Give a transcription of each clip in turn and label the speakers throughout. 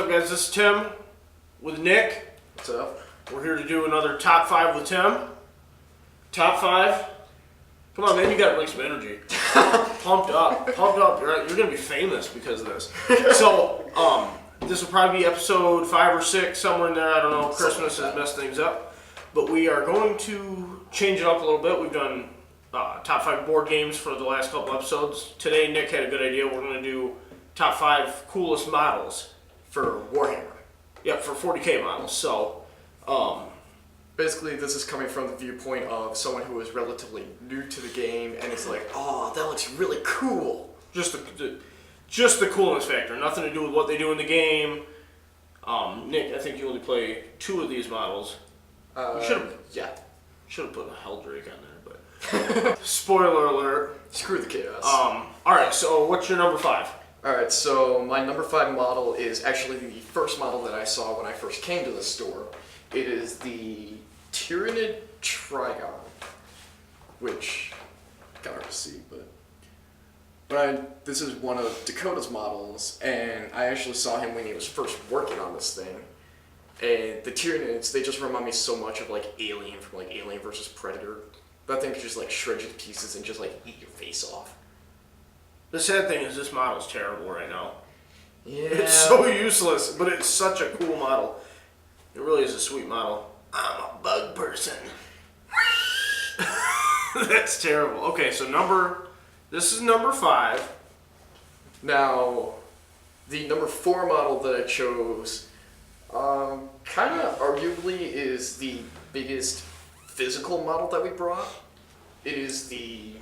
Speaker 1: up, guys? This is Tim with Nick.
Speaker 2: What's up?
Speaker 1: We're here to do another top 5 with Tim. Top 5. Come on, man, you got like some energy. Pumped up. You're gonna be famous because of this. So, this will probably be episode 5 or 6, somewhere in there. I don't know. Christmas has messed things up, but we are going to change it up a little bit. We've done top 5 board games for the last couple episodes. Today, Nick had a good idea. We're gonna do top 5 coolest models
Speaker 2: For Warhammer.
Speaker 1: Yep, for 40K models. So,
Speaker 2: Basically, this is coming from the viewpoint of someone who is relatively new to the game, and it's like, oh, that looks really cool.
Speaker 1: just the coolness factor. Nothing to do with what they do in the game. Nick, I think you only play 2 of these models.
Speaker 2: Yeah.
Speaker 1: Should have put a Helldrake on there, but spoiler alert.
Speaker 2: Screw the chaos.
Speaker 1: All right. So, what's your number 5?
Speaker 2: Alright, so my number 5 model is actually the first model that I saw when I first came to the store. It is the Tyrannid Trigon, which, kind of hard to see, but this is one of Dakota's models, and I actually saw him when he was first working on this thing. And the Tyrannids, they just remind me so much of like Alien from like Alien vs. Predator. That thing could just like shred you to pieces and just like eat your face off.
Speaker 1: The sad thing is this model's terrible right now.
Speaker 2: Yeah.
Speaker 1: It's so useless, but it's such a cool model. It really is a sweet model. I'm a bug person. That's terrible. Okay, so this is number 5.
Speaker 2: Now, the number 4 model that I chose, kind of arguably is the biggest physical model that we brought. It is the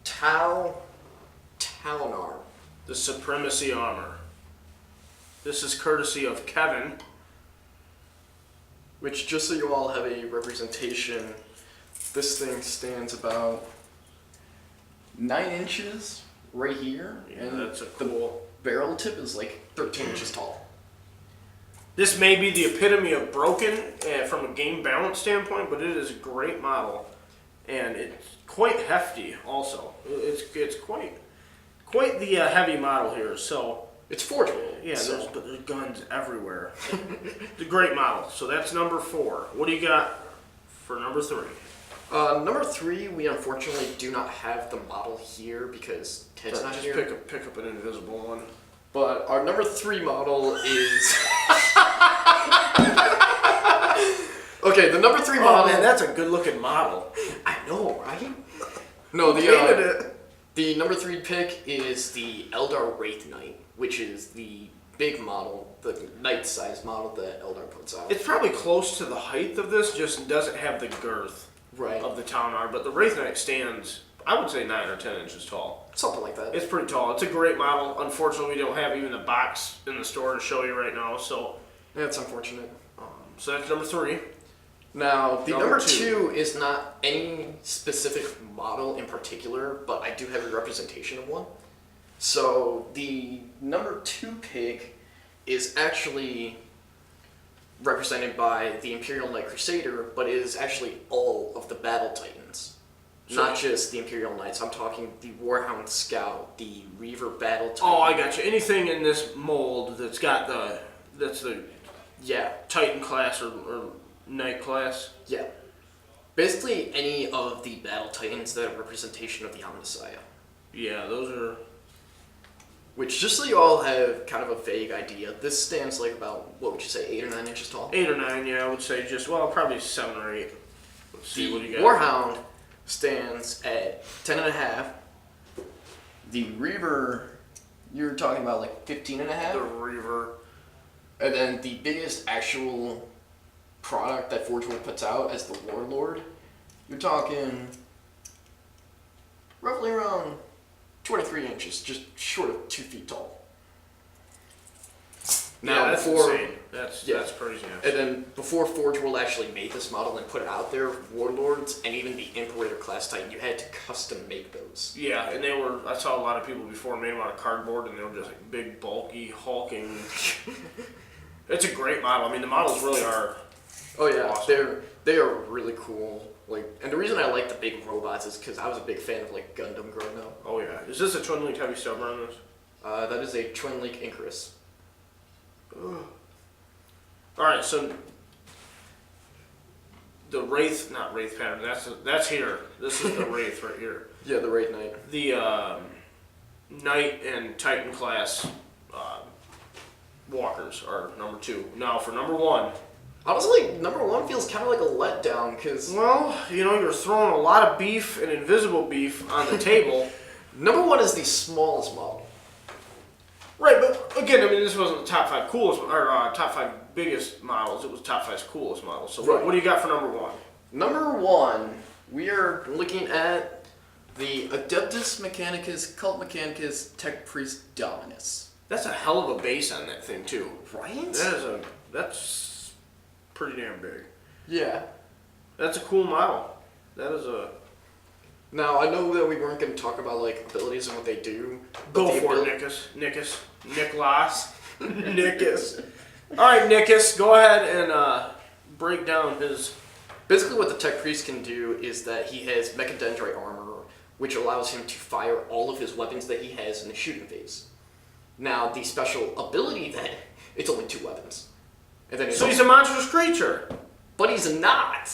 Speaker 2: Talnar.
Speaker 1: The Supremacy Armor. This is courtesy of Kevin.
Speaker 2: Which, just so you all have a representation, this thing stands about 9 inches right here.
Speaker 1: Yeah,
Speaker 2: and
Speaker 1: that's a cool.
Speaker 2: The barrel tip is like 13 inches tall.
Speaker 1: This may be the epitome of broken from a game balance standpoint, but it is a great model, and it's quite hefty. Also, it's quite the heavy model here. So
Speaker 2: it's forgeable.
Speaker 1: Yeah,
Speaker 2: so.
Speaker 1: but there's guns everywhere. It's a great model. So that's number 4. What do you got for number 3?
Speaker 2: Number 3, we unfortunately do not have the model here because Ted's not
Speaker 1: just
Speaker 2: here.
Speaker 1: pick up an invisible one.
Speaker 2: But our number 3 model is. Okay, the number 3 model.
Speaker 1: Oh man, that's a good looking model.
Speaker 2: I know, right? No,
Speaker 1: Painted it.
Speaker 2: The number 3 pick is the Eldar Wraith Knight, which is the big model, the knight-sized model that Eldar puts out.
Speaker 1: It's probably close to the height of this, just doesn't have the girth of the Talnar, but the Wraith Knight stands, I would say 9 or 10 inches tall.
Speaker 2: Something like that.
Speaker 1: It's pretty tall. It's a great model. Unfortunately, we don't have even the box in the store to show you right now, so.
Speaker 2: Yeah, it's unfortunate.
Speaker 1: So that's number 3.
Speaker 2: Now, the number
Speaker 1: 2
Speaker 2: 2 is not any specific model in particular, but I do have a representation of one. So, the number 2 pick is actually represented by the Imperial Knight Crusader, but it is actually all of the Battle Titans. Not just the Imperial Knights. I'm talking the Warhound Scout, the Reaver Battle Titan.
Speaker 1: Oh, I got you. Anything in this mold that's got that's the Titan class or Knight class?
Speaker 2: Yeah. Basically, any of the Battle Titans that are representation of the Omnissiah.
Speaker 1: Yeah, those are.
Speaker 2: Which, just so you all have kind of a vague idea, this stands like about, what would you say, 8 or 9 inches tall?
Speaker 1: 8 or 9, yeah, I would say probably 7 or 8. Let's see what you got.
Speaker 2: Warhound stands at 10.5. The Reaver, you're talking about like 15.5?
Speaker 1: The Reaver.
Speaker 2: And then the biggest actual product that Forge World puts out as the Warlord, you're talking roughly around 23 inches, just short of 2 feet tall. Now,
Speaker 1: yeah, that's insane. That's crazy.
Speaker 2: And then before Forge World actually made this model and put it out there, Warlords and even the Imperator class Titan, you had to custom make those.
Speaker 1: Yeah, and I saw a lot of people before made them out of cardboard, and they were just like big, bulky, hulking. It's a great model. I mean, the models really are.
Speaker 2: Oh yeah,
Speaker 1: awesome.
Speaker 2: They are really cool. Like, and the reason I like the big robots is because I was a big fan of like Gundam growing up.
Speaker 1: Oh yeah, is this a twin-linked heavy stubber on this?
Speaker 2: That is a twin-link Icarus.
Speaker 1: Ugh. All right, so the Wraith, not Wraith pattern. That's here. This is the Wraith right here.
Speaker 2: Yeah, the Wraith Knight.
Speaker 1: The Knight and Titan class walkers are number 2. Now for number 1.
Speaker 2: Honestly, number 1 feels kind of like a letdown because.
Speaker 1: Well, you know, you're throwing a lot of beef and invisible beef on the table.
Speaker 2: Number 1 is the smallest model.
Speaker 1: Right, but again, I mean, this wasn't the top 5 coolest or top 5 biggest models. It was top 5 coolest models. So
Speaker 2: right.
Speaker 1: what do you got for number 1?
Speaker 2: Number 1, we are looking at the Adeptus Mechanicus Cult Mechanicus Tech Priest Dominus.
Speaker 1: That's a hell of a base on that thing too.
Speaker 2: Right?
Speaker 1: That's pretty damn big.
Speaker 2: Yeah.
Speaker 1: That's a cool model. That is a.
Speaker 2: Now I know that we weren't going to talk about like abilities and what they do.
Speaker 1: Go for it, Nickus. Nicholas. Nickus. All right, Nickus, go ahead and break down his.
Speaker 2: Basically, what the Tech Priest can do is that he has Mechadendrite armor, which allows him to fire all of his weapons that he has in the shooting phase. Now, the special ability then, it's only 2 weapons. And then
Speaker 1: so he's a monstrous creature.
Speaker 2: But he's not.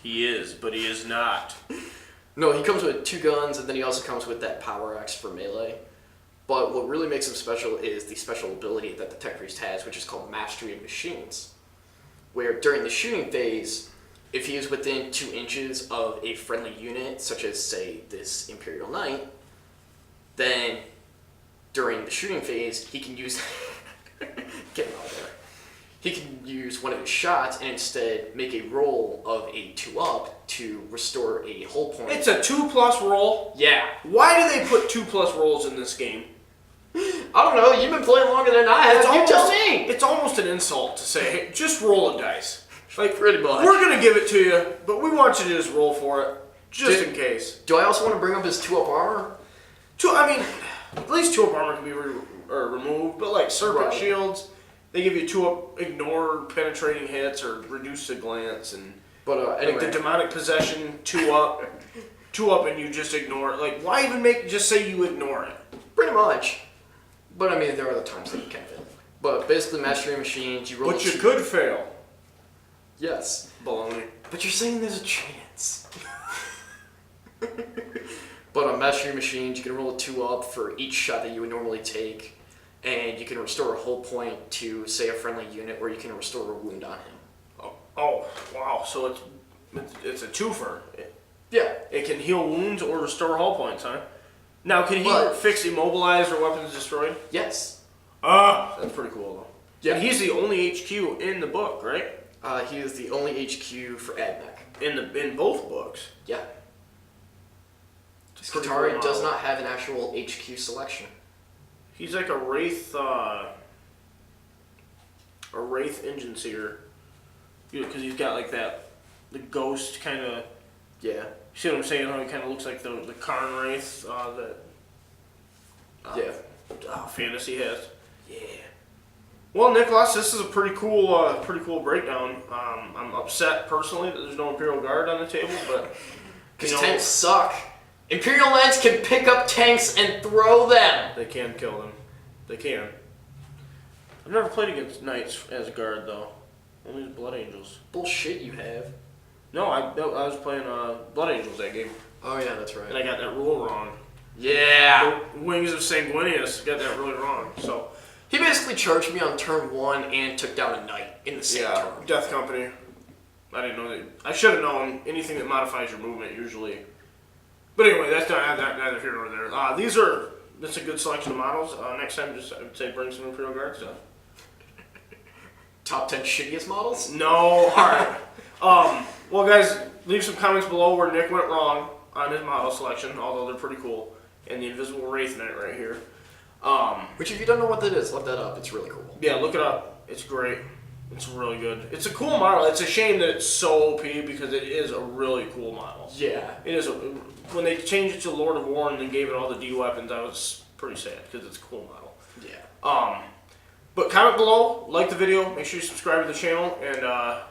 Speaker 1: He is, but he is not.
Speaker 2: No, he comes with 2 guns, and then he also comes with that power axe for melee. But what really makes him special is the special ability that the Tech Priest has, which is called Mastery of Machines. Where during the shooting phase, if he is within 2 inches of a friendly unit, such as, say, this Imperial Knight, then during the shooting phase, he can use... Get him out of there. He can use one of his shots and instead make a roll of a 2-up to restore a hull point.
Speaker 1: It's a 2+ roll?
Speaker 2: Yeah.
Speaker 1: Why do they put 2+ rolls in this game?
Speaker 2: I don't know, you've been playing longer than I have, you tell me!
Speaker 1: It's almost an insult to say, hey, just roll a dice. Like,
Speaker 2: pretty much.
Speaker 1: We're going to give it to you, but we want you to just roll for it, just in case.
Speaker 2: Do I also want to bring up his 2-up armor?
Speaker 1: I mean, at least 2-up armor can be removed, but like Serpent Shields, they give you 2-up ignore penetrating hits or reduce the glance, and
Speaker 2: anyway.
Speaker 1: like the demonic possession 2-up, 2-up and you just ignore it. Like, why even just say you ignore it?
Speaker 2: Pretty much. But I mean, there are other times that you can fail. But basically, Mastery of Machines, you roll.
Speaker 1: But you could fail.
Speaker 2: Yes.
Speaker 1: Baloney.
Speaker 2: But you're saying there's a chance. But on Mastery of Machines, you can roll a 2-up for each shot that you would normally take, and you can restore a hull point to, say, a friendly unit, or you can restore a wound on him.
Speaker 1: Oh, wow. So it's a twofer.
Speaker 2: Yeah.
Speaker 1: It can heal wounds or restore hull points, huh? Now, can he fix immobilized or weapons destroyed?
Speaker 2: Yes.
Speaker 1: That's pretty cool, though.
Speaker 2: Yeah.
Speaker 1: And he's the only HQ in the book, right?
Speaker 2: He is the only HQ for Admech.
Speaker 1: In both books?
Speaker 2: Yeah.
Speaker 1: Pretty
Speaker 2: Skitarii
Speaker 1: cool
Speaker 2: does
Speaker 1: model.
Speaker 2: not have an actual HQ selection.
Speaker 1: He's like a Wraith engine seer. Because he's got like the ghost kind of...
Speaker 2: Yeah.
Speaker 1: You see what I'm saying? How he kind of looks like the Karn Wraith Fantasy has. Yeah. Well, Nicholas, this is a pretty cool breakdown. I'm upset personally that there's no Imperial Guard on the table, but
Speaker 2: because tanks suck. Imperial Knights can pick up tanks and throw them.
Speaker 1: They can kill them. They can. I've never played against Knights as a guard though. Only as Blood Angels.
Speaker 2: Bullshit, you have.
Speaker 1: No, I was playing Blood Angels that game.
Speaker 2: Oh yeah, that's right.
Speaker 1: And I got that rule wrong.
Speaker 2: Yeah.
Speaker 1: The Wings of Sanguinius got that really wrong. So
Speaker 2: he basically charged me on turn 1 and took down a knight in the same turn.
Speaker 1: Death Company. I didn't know that. I should have known anything that modifies your movement usually. But anyway, that's neither here nor there. That's a good selection of models. Next time, I would say bring some Imperial Guard stuff.
Speaker 2: Top 10 shittiest models?
Speaker 1: No. Alright. Well, guys, leave some comments below where Nick went wrong on his model selection, although they're pretty cool. And the Invisible Wraith Knight right here.
Speaker 2: Which, if you don't know what that is, look that up. It's really cool.
Speaker 1: Yeah, look it up. It's great. It's really good. It's a cool model. It's a shame that it's so OP because it is a really cool model.
Speaker 2: Yeah.
Speaker 1: It is. When they changed it to Lord of War and then gave it all the D weapons, I was pretty sad because it's a cool model.
Speaker 2: Yeah.
Speaker 1: But comment below, like the video, make sure you subscribe to the channel, and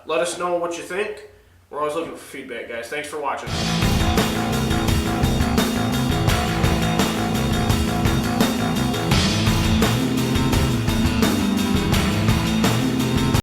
Speaker 1: let us know what you think. We're always looking for feedback, guys. Thanks for watching.